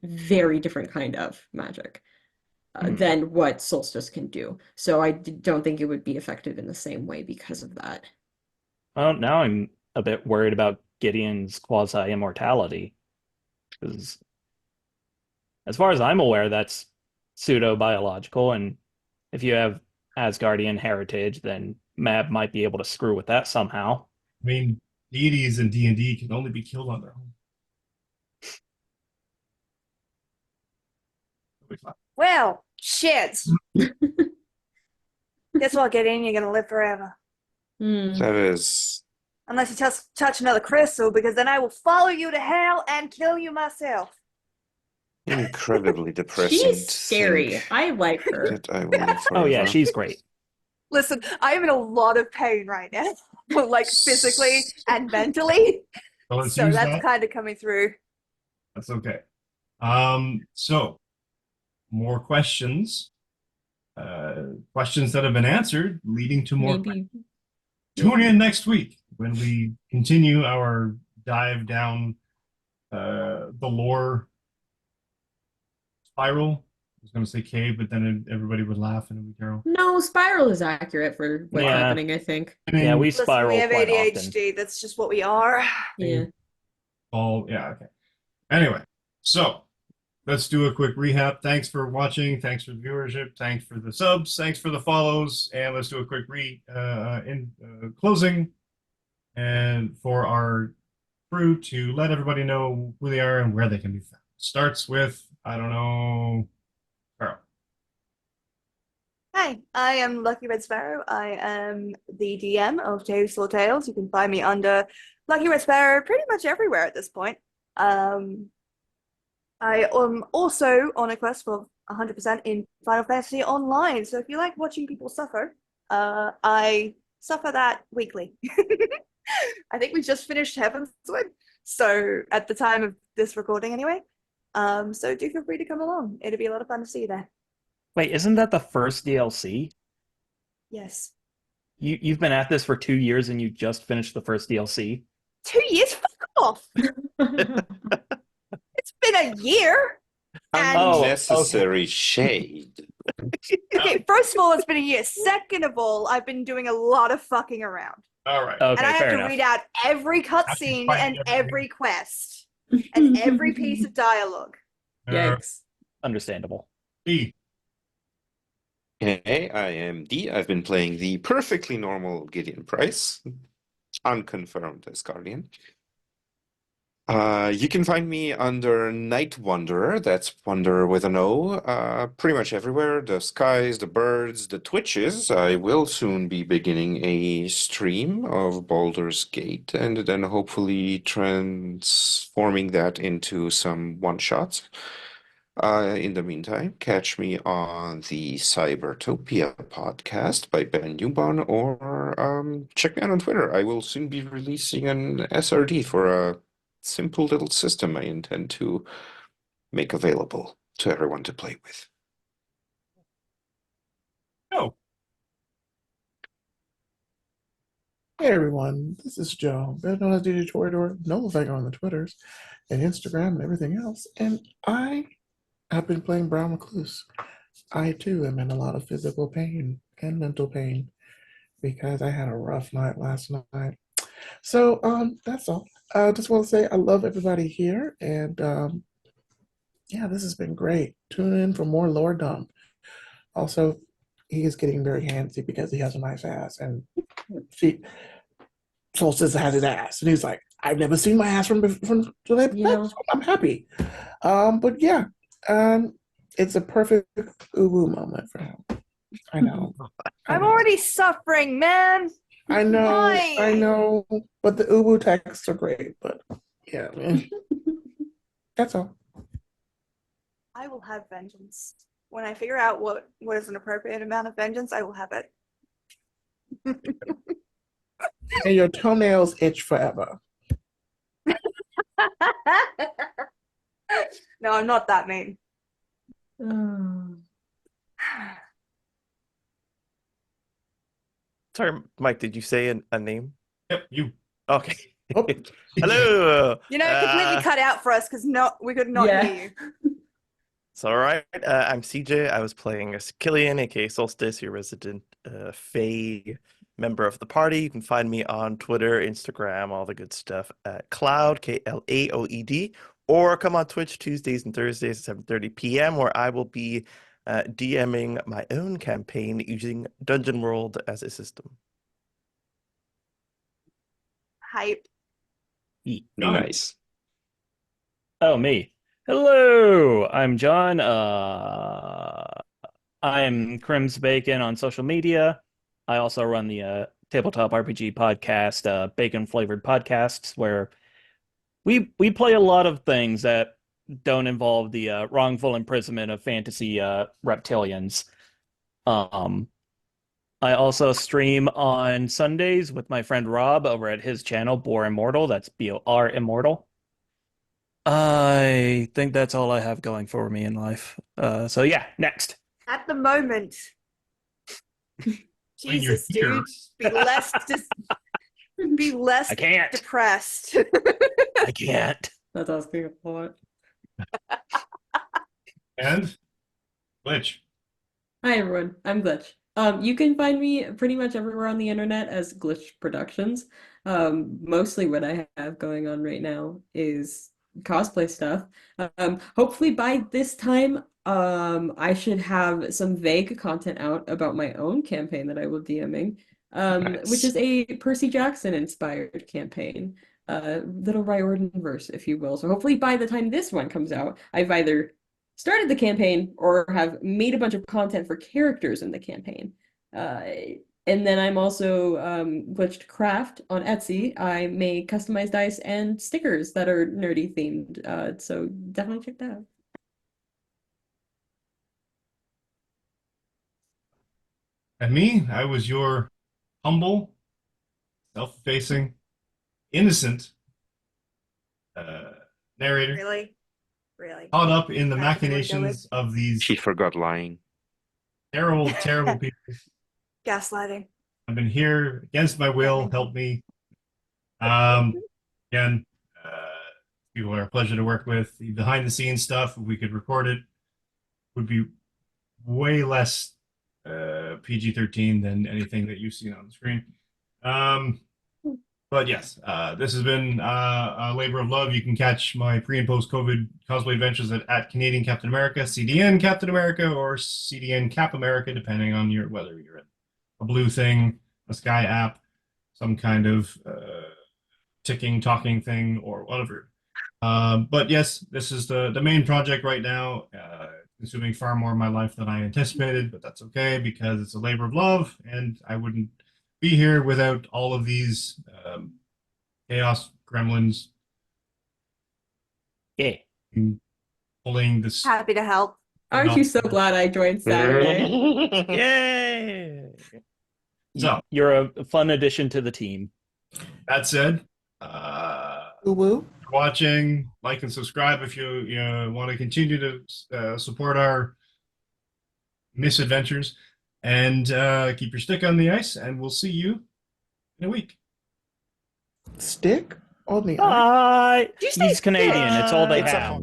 very different kind of magic than what Solstice can do. So I don't think it would be effective in the same way because of that. Well, now I'm a bit worried about Gideon's quasi-immortality. Because as far as I'm aware, that's pseudo-biological, and if you have Asgardian heritage, then Mab might be able to screw with that somehow. I mean, deities in D&D can only be killed on their own. It'll be fine. Well, shit. Guess what, Gideon? You're gonna live forever. Hmm. That is Unless you touch another crystal, because then I will follow you to hell and kill you myself. incredibly depressing. She's to scary. think I like her. that I will live Oh yeah, forever. she's great. Listen, I am in a lot of pain right now, like physically and mentally. So let's So use that's that. kind of coming through. That's okay. So more questions. Questions that have been answered, leading to more. Maybe. Tune in next week when we continue our dive down the lore spiral. I was going to say cave, but then everybody would laugh and it would be terrible. No, Spiral is accurate for what's Yeah. happening, I think. Yeah, we Listen, spiral we have quite ADHD. often. That's just what we are. Yeah. Okay. Anyway, so let's do a quick recap. Thanks for watching. Thanks for the viewership. Thanks for the subs. Thanks for the follows. And let's do a quick closing. And for our crew to let everybody know who they are and where they can be found. Starts with, I don't know, Carl. Hi, I am Lucky Red Sparrow. I am the DM of Tales for Tales. You can find me under Lucky Red Sparrow pretty much everywhere at this point. I am also on a quest for 100% in Final Fantasy Online. So if you like watching people suffer, I suffer that weekly. I think we just finished Heaven's Word. So at the time of this recording anyway. So do feel free to come along. It'll be a lot of fun to see you there. Wait, isn't that the first DLC? Yes. You've been at this for 2 years and you just finished the first DLC? 2 years? Fuck off. It's been a year. And Oh, Unnecessary shade. okay, first of all, it's been a year. Second of all, I've been doing a lot of fucking around. All right. Okay, And I have fair to enough. read out every cutscene find and everything. every quest and every piece of dialogue. Yikes. Understandable. D. Hey, I am D. I've been playing the perfectly normal Gideon Price, unconfirmed as Guardian. You can find me under Night Wanderer, that's Wanderer with an O, pretty much everywhere. The skies, the birds, the Twitches. I will soon be beginning a stream of Baldur's Gate and then hopefully transforming that into some one-shots. In the meantime, catch me on the Cybertopia podcast by Ben Newbon or check me out on Twitter. I will soon be releasing an SRD for a simple little system I intend to make available to everyone to play with. Oh, Hey everyone, this is Joe, better known as DJ Torador, Novafang on the Twitters and Instagram and everything else. And I have been playing Brown Recluse. I too am in a lot of physical pain and mental pain because I had a rough night last night. So that's all. I just want to say I love everybody here, and yeah, this has been great. Tune in for more Lord Dumb. Also, he is getting very handsy because he has a nice ass, and Solstice has his ass, and he's like, I've never seen my ass from today. Yeah. So I'm happy. But yeah, it's a perfect uwu moment for him. I know. I'm already suffering, man. I know, Why? I know, but the uwu texts are great. But yeah, man. That's all. I will have vengeance. When I figure out what is an appropriate amount of vengeance, I will have it. And your toenails itch forever. No, I'm not that mean. Oh. Sorry, Mike, did you say a name? yep, you. Okay. Oh. Hello. You know, completely cut out for us because we could not Yeah. hear you. It's all right. I'm CJ. I was playing as Killian, aka Solstice, your resident Fae member of the party. You can find me on Twitter, Instagram, all the good stuff at Cloud, Klaoed, or come on Twitch Tuesdays and Thursdays at 7:30 p.m., where I will be DMing my own campaign using Dungeon World as a system. Hype. Nice. Oh, me. Hello, I'm John. I'm Crims Bacon on social media. I also run the tabletop RPG podcast, Bacon Flavored Podcasts, where we play a lot of things that don't involve the wrongful imprisonment of fantasy reptilians. I also stream on Sundays with my friend Rob over at his channel, Bore Immortal. That's BOR Immortal. I think that's all I have going for me in life. So yeah, next. At the moment. When you're Jesus, here. dude. Be less I can't. depressed. I can't. That's asking a lot. And Glitch. Hi everyone, I'm Glitch. You can find me pretty much everywhere on the internet as Glitch Productions. Mostly what I have going on right now is cosplay stuff. Hopefully by this time, I should have some vague content out about my own campaign that I will DMing, which is a Percy Jackson inspired campaign. Little Riordan verse, if you will. So hopefully by the time this one comes out, I've either started the campaign or have made a bunch of content for characters in the campaign. And then I'm also Glitched Craft on Etsy. I make customized dice and stickers that are nerdy themed. So definitely check that out. And me, I was your humble, self-effacing, innocent narrator, Really? Really? caught up in the That's what we're machinations of these She forgot lying. terrible, terrible people. Gaslighting. I've been here against my will. Help me. Again, people are a pleasure to work with. The behind the scenes stuff, if we could record it, would be way less PG-13 than anything that you've seen on the screen. But yes, this has been a labor of love. You can catch my pre and post COVID cosplay adventures at Canadian Captain America, CDN Captain America, or CDN Cap America, depending on whether you're in a blue thing, a Sky app, some kind of ticking, talking thing, or whatever. But yes, this is the main project right now, consuming far more of my life than I anticipated, but that's okay because it's a labor of love, and I wouldn't be here without all of these chaos gremlins Yeah. pulling this. Happy to help. Aren't you so glad I joined Saturday? Yay! So You're a fun addition to the team. that said, Woo woo. watching, like, and subscribe if you want to continue to support our misadventures, and keep your stick on the ice, and we'll see you in a week. Stick on the ice. Bye. Did you say He's Canadian. It's all they It's a have.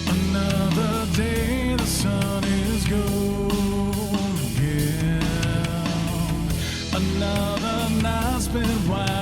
Another day, the sun is golden. Another night spent wild.